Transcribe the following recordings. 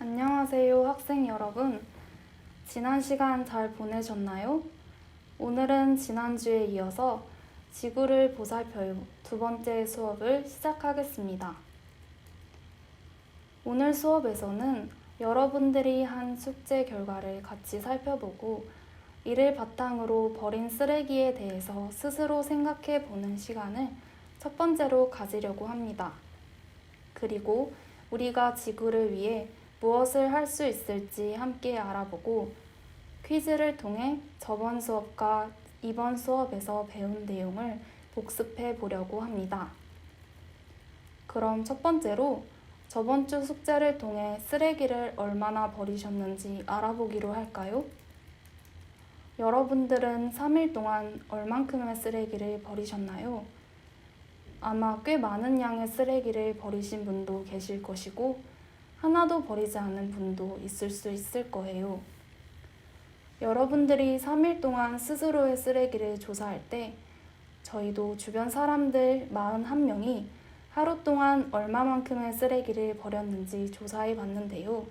안녕하세요, 학생 여러분. 지난 시간 잘 보내셨나요? 오늘은 지난주에 이어서 지구를 보살펴요 두 번째 수업을 시작하겠습니다. 오늘 수업에서는 여러분들이 한 숙제 결과를 같이 살펴보고 이를 바탕으로 버린 쓰레기에 대해서 스스로 생각해 보는 시간을 첫 번째로 가지려고 합니다. 그리고 우리가 지구를 위해 무엇을 할 수 있을지 함께 알아보고 퀴즈를 통해 저번 수업과 이번 수업에서 배운 내용을 복습해 보려고 합니다. 그럼 첫 번째로 저번 주 숙제를 통해 쓰레기를 얼마나 버리셨는지 알아보기로 할까요? 여러분들은 3일 동안 얼만큼의 쓰레기를 버리셨나요? 아마 꽤 많은 양의 쓰레기를 버리신 분도 계실 것이고 하나도 버리지 않은 분도 있을 수 있을 거예요. 여러분들이 3일 동안 스스로의 쓰레기를 조사할 때 저희도 주변 사람들 41명이 하루 동안 얼마만큼의 쓰레기를 버렸는지 조사해 봤는데요.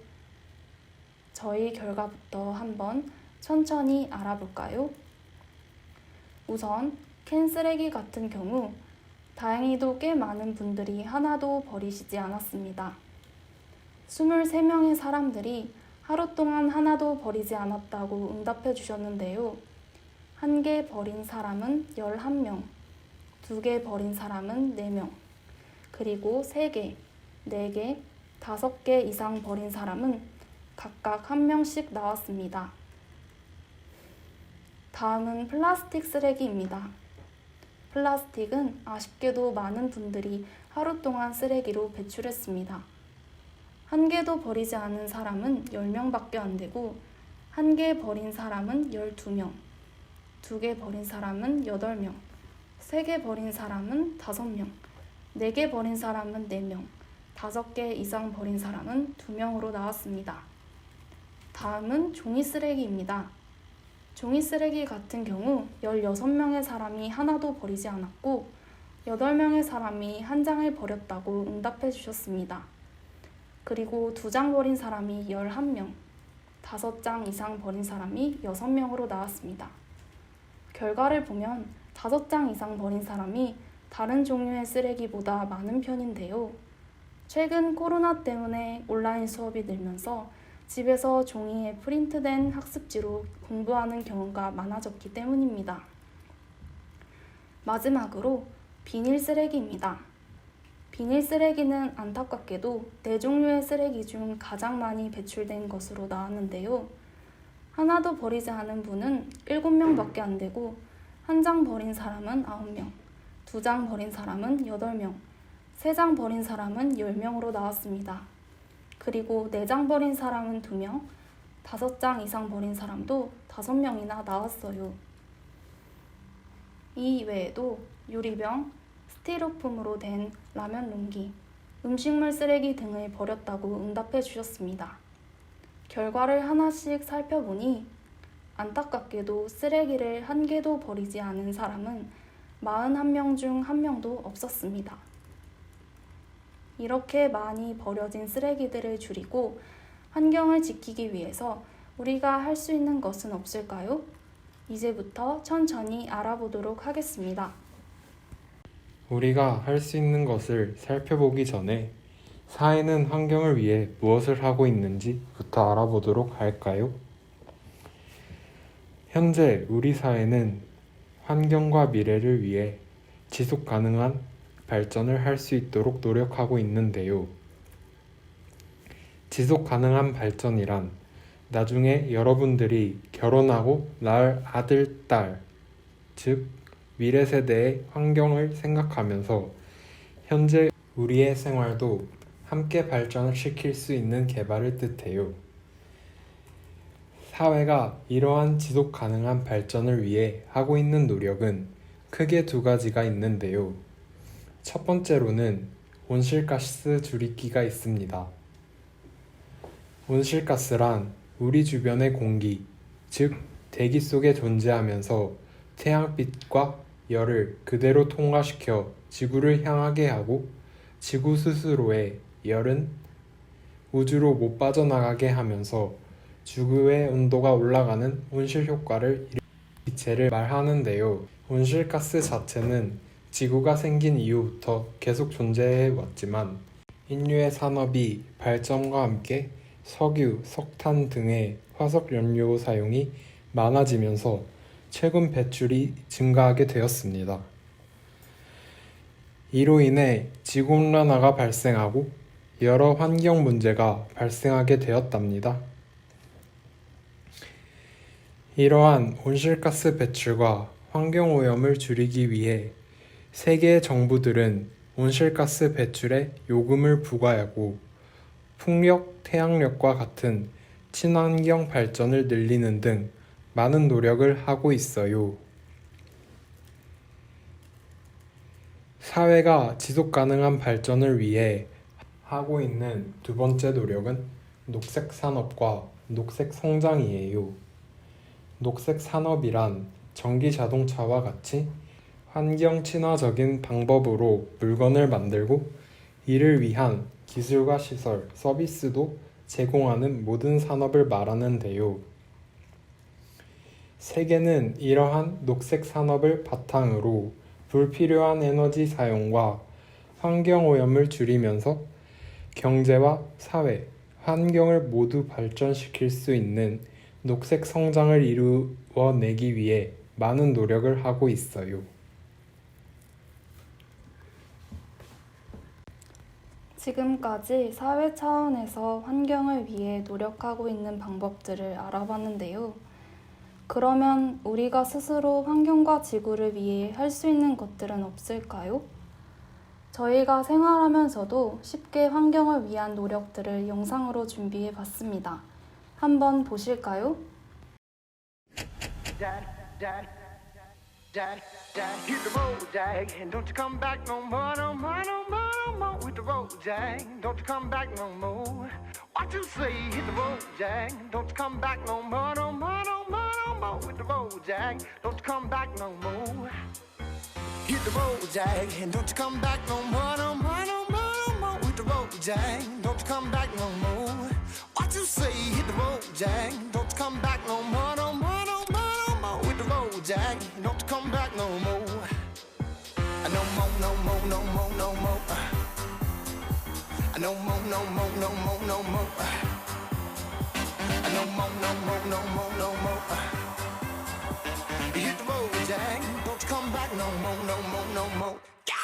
저희 결과부터 한번 천천히 알아볼까요? 우선 캔 쓰레기 같은 경우 다행히도 꽤 많은 분들이 하나도 버리시지 않았습니다. 23명의 사람들이 하루 동안 하나도 버리지 않았다고 응답해 주셨는데요. 1개 버린 사람은 11명, 2개 버린 사람은 4명, 그리고 3개, 4개, 5개 이상 버린 사람은 각각 1명씩 나왔습니다. 다음은 플라스틱 쓰레기입니다. 플라스틱은 아쉽게도 많은 분들이 하루 동안 쓰레기로 배출했습니다. 1개도 버리지 않은 사람은 10명밖에 안 되고 1개 버린 사람은 12명, 2개 버린 사람은 8명, 3개 버린 사람은 5명, 4개 버린 사람은 4명, 5개 이상 버린 사람은 2명으로 나왔습니다. 다음은 종이 쓰레기입니다. 종이 쓰레기 같은 경우 16명의 사람이 하나도 버리지 않았고 8명의 사람이 1장을 버렸다고 응답해 주셨습니다. 그리고 2장 버린 사람이 11명, 5장 이상 버린 사람이 6명으로 나왔습니다. 결과를 보면 5장 이상 버린 사람이 다른 종류의 쓰레기보다 많은 편인데요. 최근 코로나 때문에 온라인 수업이 늘면서 집에서 종이에 프린트된 학습지로 공부하는 경우가 많아졌기 때문입니다. 마지막으로 비닐 쓰레기입니다. 비닐 쓰레기는 안타깝게도 4종류의 쓰레기 중 가장 많이 배출된 것으로 나왔는데요. 하나도 버리지 않은 분은 7명밖에 안 되고 1장 버린 사람은 9명, 2장 버린 사람은 8명, 3장 버린 사람은 10명으로 나왔습니다. 그리고 4장 버린 사람은 2명, 5장 이상 버린 사람도 5명이나 나왔어요. 이 외에도 유리병, 스티로폼으로 된 라면 용기, 음식물 쓰레기 등을 버렸다고 응답해 주셨습니다. 결과를 하나씩 살펴보니 안타깝게도 쓰레기를 1개도 버리지 않은 사람은 41명 중 1명도 없었습니다. 이렇게 많이 버려진 쓰레기들을 줄이고 환경을 지키기 위해서 우리가 할 수 있는 것은 없을까요? 이제부터 천천히 알아보도록 하겠습니다. 우리가 할 수 있는 것을 살펴보기 전에 사회는 환경을 위해 무엇을 하고 있는지부터 알아보도록 할까요? 현재 우리 사회는 환경과 미래를 위해 지속 가능한 발전을 할 수 있도록 노력하고 있는데요. 지속 가능한 발전이란 나중에 여러분들이 결혼하고 낳을 아들, 딸, 즉 미래 세대의 환경을 생각하면서 현재 우리의 생활도 함께 발전을 시킬 수 있는 개발을 뜻해요. 사회가 이러한 지속 가능한 발전을 위해 하고 있는 노력은 크게 2가지가 있는데요. 첫 번째로는 온실가스 줄이기가 있습니다. 온실가스란 우리 주변의 공기, 즉 대기 속에 존재하면서 태양빛과 열을 그대로 통과시켜 지구를 향하게 하고 지구 스스로의 열은 우주로 못 빠져나가게 하면서 지구의 온도가 올라가는 온실 효과를 이체를 말하는데요. 온실가스 자체는 지구가 생긴 이후부터 계속 존재해 왔지만 인류의 산업이 발전과 함께 석유, 석탄 등의 화석 연료 사용이 많아지면서 최근 배출이 증가하게 되었습니다. 이로 인해 지구온난화가 발생하고 여러 환경 문제가 발생하게 되었답니다. 이러한 온실가스 배출과 환경오염을 줄이기 위해 세계 정부들은 온실가스 배출에 요금을 부과하고 풍력, 태양력과 같은 친환경 발전을 늘리는 등 많은 노력을 하고 있어요. 사회가 지속가능한 발전을 위해 하고 있는 두 번째 노력은 녹색 산업과 녹색 성장이에요. 녹색 산업이란 전기 자동차와 같이 환경 친화적인 방법으로 물건을 만들고 이를 위한 기술과 시설, 서비스도 제공하는 모든 산업을 말하는데요. 세계는 이러한 녹색 산업을 바탕으로 불필요한 에너지 사용과 환경오염을 줄이면서 경제와 사회, 환경을 모두 발전시킬 수 있는 녹색 성장을 이루어내기 위해 많은 노력을 하고 있어요. 지금까지 사회 차원에서 환경을 위해 노력하고 있는 방법들을 알아봤는데요. 그러면 우리가 스스로 환경과 지구를 위해 할 수 있는 것들은 없을까요? 저희가 생활하면서도 쉽게 환경을 위한 노력들을 영상으로 준비해 봤습니다. 한번 보실까요? Hit the road, Jack, and don't you come back no more, no more, no more, no more. With the road, Jack, don't you come back no more. What you say? Hit the road, Jack, don't you come back no more, no more, no more, no more. With the road, Jack, don't you come back no more. Hit the road, Jack, and don't you come back no more, no more, no more, no more. With the road, Jack, don't you come back no more. What you say? Hit the road, Jack, don't you come back no more, no more, no more, no more. With the road, Jack, don't you come back no more. No more, no more, no more, no more. No more, no more, no more, no more. No more, no more, no more, no more. Hit the road, Jack, don't you come back no more, no more, no more. Go!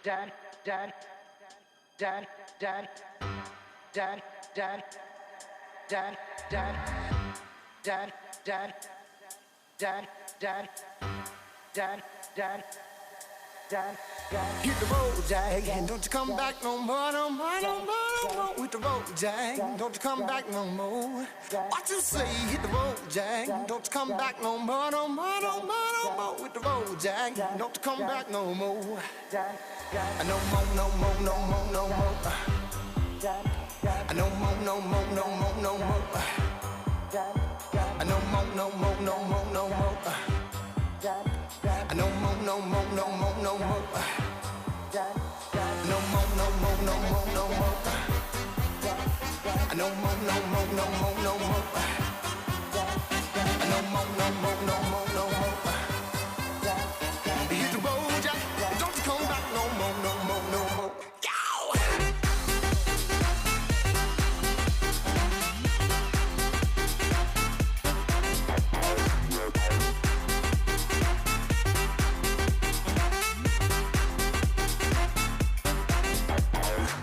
Dad, dad, dad, dad, dad, dad, dad, dad, dad, dad, dad, dad, dad, dad, dad. Hit the road, Jack, and don't you come back no more, no more, no more, no more. With the road, Jack, don't you come back no more. What you say? Hit the road, Jack, don't you come back no more, no more, no more, no more. With the road, Jack, don't you come back no more. No more, no more, no more, no more. No more, no more, no more, no more. No more, no more, no more, no more. No more, no more, no more, no more. No more, no more, no more, no more. No more, no more, no more, no more. No more, no more, no more, no more. Hit the road, Jack, don't you come back no more, no more, no more. Go!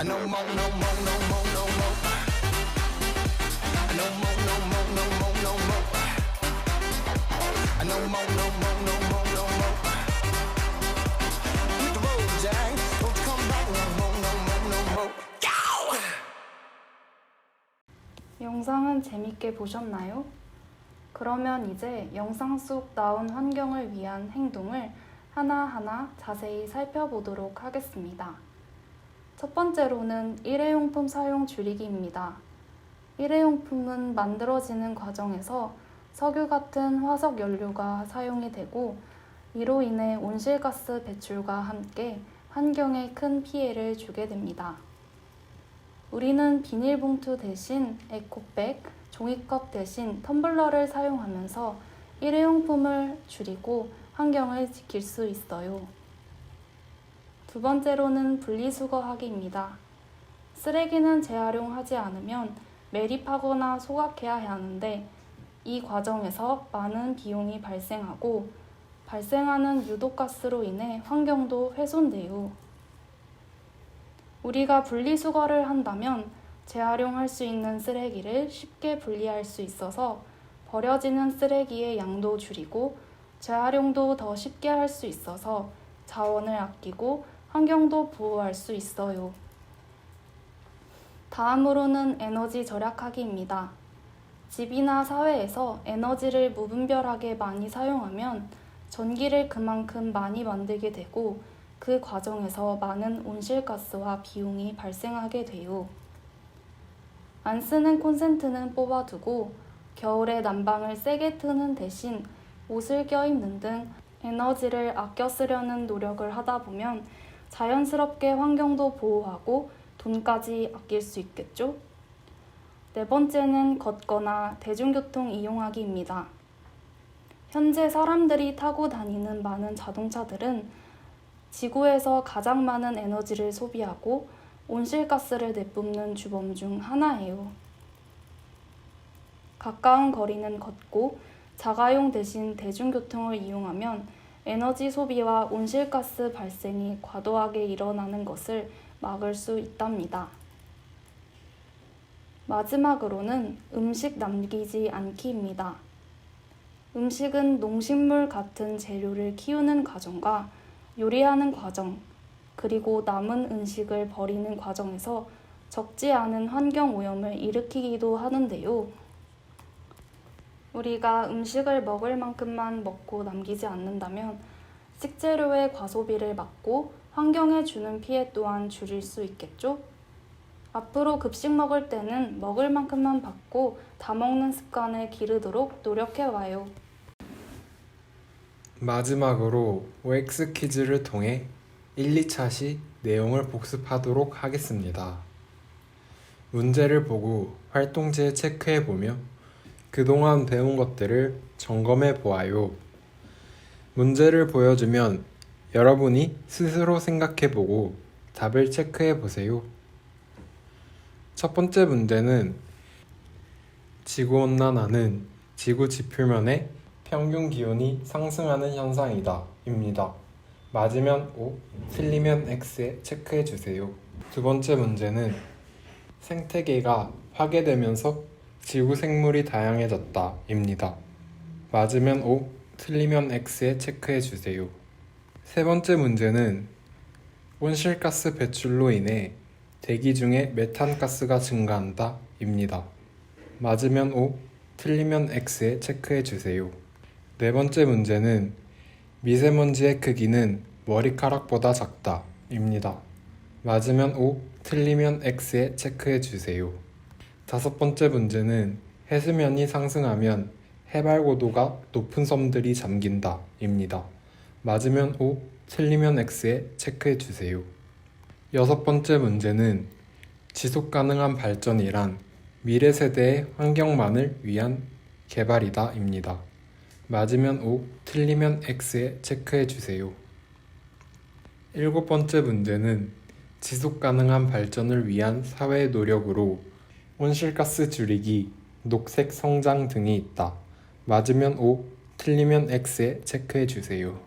No more, no more, no more, no more. No more, no more, no more, no more. No more, no more, no more, no more. Hit the road, Jack. Don't you come back no more, no more, no more. Go! 영상은 재밌게 보셨나요? 그러면 이제 영상 속 나온 환경을 위한 행동을 하나하나 자세히 살펴보도록 하겠습니다. 첫 번째로는 일회용품 사용 줄이기입니다. 일회용품은 만들어지는 과정에서 석유 같은 화석 연료가 사용이 되고 이로 인해 온실가스 배출과 함께 환경에 큰 피해를 주게 됩니다. 우리는 비닐봉투 대신 에코백, 종이컵 대신 텀블러를 사용하면서 일회용품을 줄이고 환경을 지킬 수 있어요. 두 번째로는 분리수거하기입니다. 쓰레기는 재활용하지 않으면 매립하거나 소각해야 하는데 이 과정에서 많은 비용이 발생하고 발생하는 유독가스로 인해 환경도 훼손돼요. 우리가 분리수거를 한다면 재활용할 수 있는 쓰레기를 쉽게 분리할 수 있어서 버려지는 쓰레기의 양도 줄이고 재활용도 더 쉽게 할 수 있어서 자원을 아끼고 환경도 보호할 수 있어요. 다음으로는 에너지 절약하기입니다. 집이나 사회에서 에너지를 무분별하게 많이 사용하면 전기를 그만큼 많이 만들게 되고 그 과정에서 많은 온실가스와 비용이 발생하게 돼요. 안 쓰는 콘센트는 뽑아두고 겨울에 난방을 세게 트는 대신 옷을 껴입는 등 에너지를 아껴 쓰려는 노력을 하다 보면 자연스럽게 환경도 보호하고 돈까지 아낄 수 있겠죠? 네 번째는 걷거나 대중교통 이용하기입니다. 현재 사람들이 타고 다니는 많은 자동차들은 지구에서 가장 많은 에너지를 소비하고 온실가스를 내뿜는 주범 중 하나예요. 가까운 거리는 걷고 자가용 대신 대중교통을 이용하면 에너지 소비와 온실가스 발생이 과도하게 일어나는 것을 막을 수 있답니다. 마지막으로는 음식 남기지 않기입니다. 음식은 농식물 같은 재료를 키우는 과정과 요리하는 과정, 그리고 남은 음식을 버리는 과정에서 적지 않은 환경 오염을 일으키기도 하는데요. 우리가 음식을 먹을 만큼만 먹고 남기지 않는다면 식재료의 과소비를 막고 환경에 주는 피해 또한 줄일 수 있겠죠? 앞으로 급식 먹을 때는 먹을 만큼만 받고 다 먹는 습관을 기르도록 노력해와요. 마지막으로 OX 퀴즈를 통해 1, 2차 시 내용을 복습하도록 하겠습니다. 문제를 보고 활동지에 체크해보며 그동안 배운 것들을 점검해 보아요. 문제를 보여주면 여러분이 스스로 생각해보고 답을 체크해 보세요. 첫 번째 문제는 지구온난화는 지구 지표면의 평균 기온이 상승하는 현상이다 입니다. 맞으면 O, 틀리면 X에 체크해 주세요. 두 번째 문제는 생태계가 파괴되면서 지구 생물이 다양해졌다 입니다. 맞으면 O, 틀리면 X에 체크해 주세요. 세 번째 문제는 온실가스 배출로 인해 대기 중에 메탄가스가 증가한다 입니다. 맞으면 O, 틀리면 X에 체크해 주세요. 네 번째 문제는 미세먼지의 크기는 머리카락보다 작다 입니다. 맞으면 O, 틀리면 X에 체크해 주세요. 다섯 번째 문제는 해수면이 상승하면 해발고도가 높은 섬들이 잠긴다 입니다. 맞으면 O, 틀리면 X에 체크해 주세요. 여섯 번째 문제는 지속가능한 발전이란 미래 세대의 환경만을 위한 개발이다 입니다. 맞으면 O, 틀리면 X에 체크해 주세요. 일곱 번째 문제는 지속가능한 발전을 위한 사회의 노력으로 온실가스 줄이기, 녹색 성장 등이 있다. 맞으면 O, 틀리면 X에 체크해 주세요.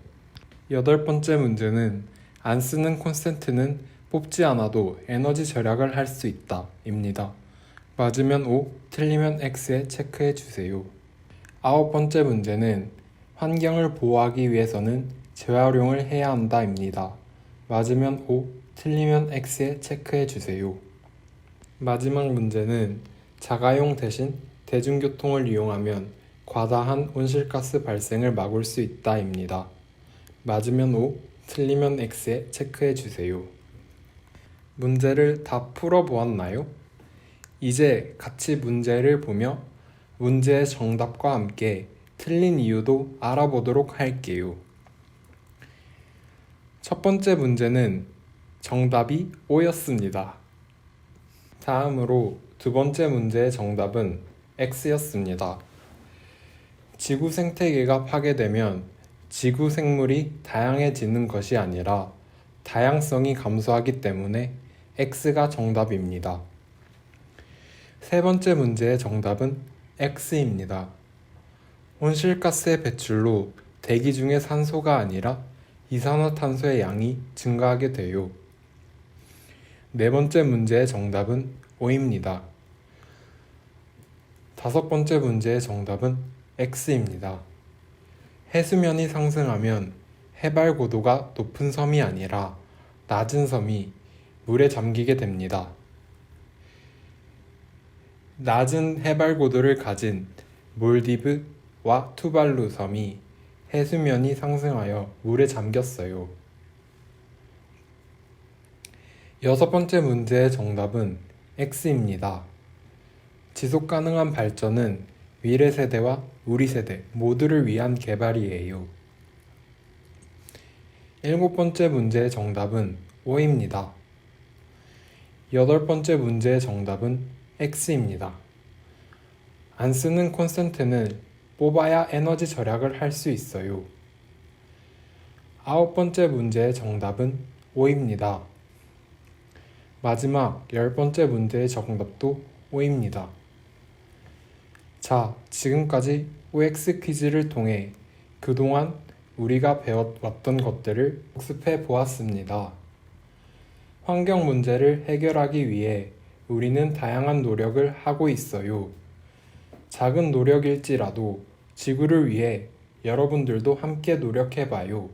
여덟 번째 문제는 안 쓰는 콘센트는 뽑지 않아도 에너지 절약을 할 수 있다 입니다. 맞으면 O, 틀리면 X에 체크해 주세요. 9번째 문제는 환경을 보호하기 위해서는 재활용을 해야 한다 입니다. 맞으면 O, 틀리면 X에 체크해 주세요. 마지막 문제는 자가용 대신 대중교통을 이용하면 과다한 온실가스 발생을 막을 수 있다 입니다. 맞으면 O, 틀리면 X에 체크해 주세요. 문제를 다 풀어보았나요? 이제 같이 문제를 보며 문제의 정답과 함께 틀린 이유도 알아보도록 할게요. 첫 번째 문제는 정답이 O였습니다. 다음으로 두 번째 문제의 정답은 X였습니다. 지구 생태계가 파괴되면 지구 생물이 다양해지는 것이 아니라 다양성이 감소하기 때문에 X가 정답입니다. 세 번째 문제의 정답은 X입니다. 온실가스의 배출로 대기 중의 산소가 아니라 이산화탄소의 양이 증가하게 돼요. 네 번째 문제의 정답은 O입니다. 다섯 번째 문제의 정답은 X입니다. 해수면이 상승하면 해발 고도가 높은 섬이 아니라 낮은 섬이 물에 잠기게 됩니다. 낮은 해발 고도를 가진 몰디브와 투발루 섬이 해수면이 상승하여 물에 잠겼어요. 여섯 번째 문제의 정답은 X입니다. 지속 가능한 발전은 미래 세대와 우리 세대 모두를 위한 개발이에요. 일곱 번째 문제의 정답은 O입니다. 여덟 번째 문제의 정답은 X입니다. 안 쓰는 콘센트는 뽑아야 에너지 절약을 할 수 있어요. 아홉 번째 문제의 정답은 O입니다. 마지막 10번째 문제의 정답도 O입니다. 자, 지금까지 OX 퀴즈를 통해 그동안 우리가 배워왔던 것들을 복습해 보았습니다. 환경 문제를 해결하기 위해 우리는 다양한 노력을 하고 있어요. 작은 노력일지라도 지구를 위해 여러분들도 함께 노력해봐요.